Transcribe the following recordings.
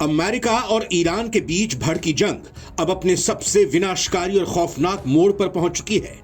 America और Iran के बीच भड़की जंग अब अपने सबसे विनाशकारी और खौफनाक मोड़ पर पहुंच चुकी है।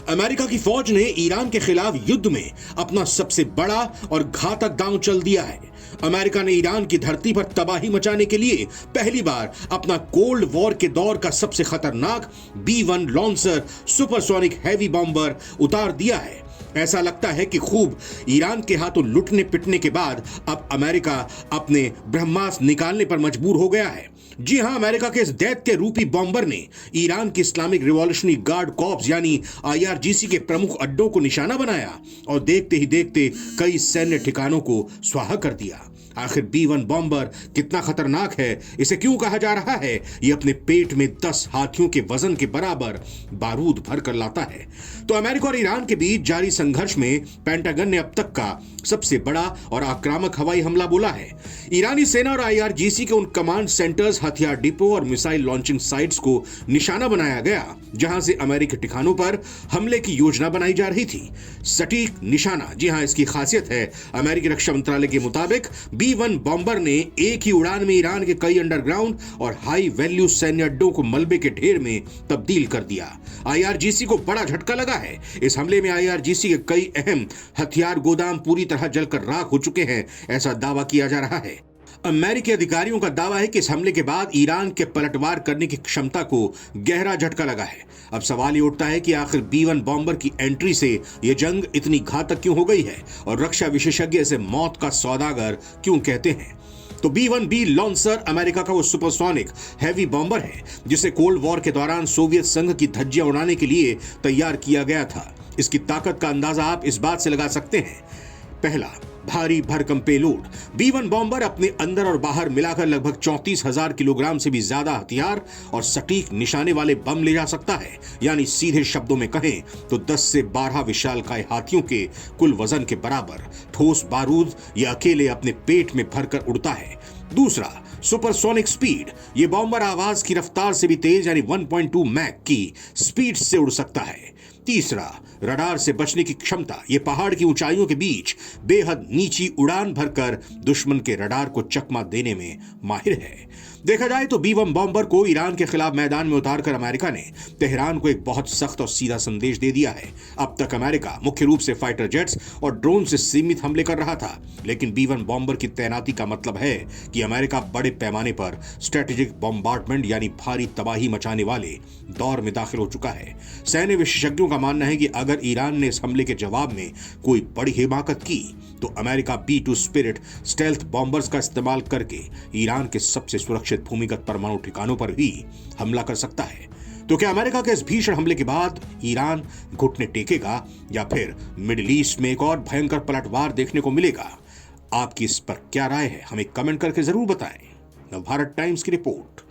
अमेरिका की फौज ने ईरान के खिलाफ युद्ध में अपना सबसे बड़ा और घातक दांव चल दिया है। अमेरिका ने ईरान की धरती पर तबाही मचाने के लिए पहली बार अपना कोल्ड वॉर के दौर का सबसे खतरनाक B-1 launcher supersonic heavy bomber उतार दिया है। ऐसा लगता है कि खूब ईरान के हाथों लुटने पिटने के बाद अब अमेरिका अपने ब्रह्मास्त्र निकालने पर मजबूर हो गया है। जी हां, अमेरिका के इस दैत्य रूपी बॉम्बर ने ईरान की इस्लामिक रिवॉल्यूशनरी गार्ड कॉर्प्स यानी IRGC के प्रमुख अड्डों को निशाना बनाया और देखते ही देखते कई सैन्य ठिकानों को स्वाहा कर दिया। आखिर B-1 बॉम्बर कितना खतरनाक है, इसे क्यों कहा जा रहा है? ये अपने पेट में 10 हाथियों के वजन के बराबर बारूद भर कर लाता है। तो अमेरिका और ईरान के बीच जारी संघर्ष में पेंटागन ने अब तक का सबसे बड़ा और आक्रामक हवाई हमला बोला है। ईरानी सेना और IRGC के उन कमांड सेंटर्स, हथियार डिपो और मिसाइल लॉन्चिंग साइट्स को निशाना बनाया गया जहां से अमेरिकी ठिकानों पर हमले की योजना बनाई जा रही थी। सटीक निशाना, जी हां, इसकी खासियत है। अमेरिकी रक्षा मंत्रालय के मुताबिक B-1 बॉम्बर ने एक ही उड़ान में ईरान के कई अंडरग्राउंड और हाई वैल्यू सैन्य अड्डों को मलबे के ढेर में तब्दील कर दिया। IRGC को बड़ा झटका लगा है। इस हमले में IRGC के कई अहम हथियार गोदाम पूरी तरह जलकर राख हो चुके हैं, ऐसा दावा किया जा रहा है। अमेरिकी अधिकारियों का दावा है कि इस हमले के बाद ईरान के पलटवार करने की क्षमता को गहरा झटका लगा है। अब सवाल ये उठता है कि आखिर B-1 बॉम्बर की एंट्री से यह जंग इतनी घातक क्यों हो गई है और रक्षा विशेषज्ञ इसे मौत का सौदागर क्यों कहते हैं। तो B-1B लॉन्चर अमेरिका का वो सुपरसोनिक हैवी बॉम्बर है जिसे कोल्ड वॉर के दौरान सोवियत संघ की धज्जियां उड़ाने के लिए तैयार किया गया था। इसकी ताकत का अंदाजा आप इस बात से लगा सकते हैं। पहला, भारी भरकम पेलोड। B-1 बॉम्बर अपने अंदर और बाहर मिलाकर लगभग 34,000 किलोग्राम से भी ज्यादा हथियार और सटीक निशाने वाले बम ले जा सकता है। यानी सीधे शब्दों में कहें तो 10 से 12 विशालकाय हाथियों के कुल वजन के बराबर ठोस बारूद ये अकेले अपने पेट में भरकर उड़ता है। दूसरा, सुपरसोनिक स्पीड। ये बॉम्बर आवाज की रफ्तार से भी तेज यानी 1.2 मैक की स्पीड से उड़ सकता है। तीसरा, रडार से बचने की क्षमता। ये पहाड़ की ऊंचाइयों के बीच बेहद नीची उड़ान भरकर दुश्मन के रडार को चकमा देने में माहिर है। देखा जाए तो B-1 बॉम्बर को ईरान के खिलाफ मैदान में उतारकर अमेरिका ने तेहरान को एक बहुत सख्त और सीधा संदेश दे दिया है। अब तक अमेरिका मुख्य रूप से फाइटर जेट्स और ड्रोन से सीमित हमले कर रहा था, लेकिन B-1 बॉम्बर की तैनाती का मतलब है कि अमेरिका बड़े पैमाने पर स्ट्रेटेजिक बॉम्बार्डमेंट यानी भारी तबाही मचाने वाले दौर में दाखिल हो चुका है। सैन्य विशेषज्ञों का मानना है कि अगर ईरान ने इस हमले के जवाब में कोई बड़ी हिमाकत की तो America B-2 spirit stealth bombers का इस्तेमाल करके ईरान के सबसे सुरक्षित भूमिगत परमाणु ठिकानों पर भी हमला कर सकता है। तो क्या अमेरिका के इस भीषण हमले के बाद ईरान घुटने टेकेगा या फिर मिडिल ईस्ट में एक और भयंकर पलटवार देखने को मिलेगा? आपकी इस पर क्या राय है, हमें कमेंट करके जरूर बताएं। नवभारत टाइम्स की रिपोर्ट।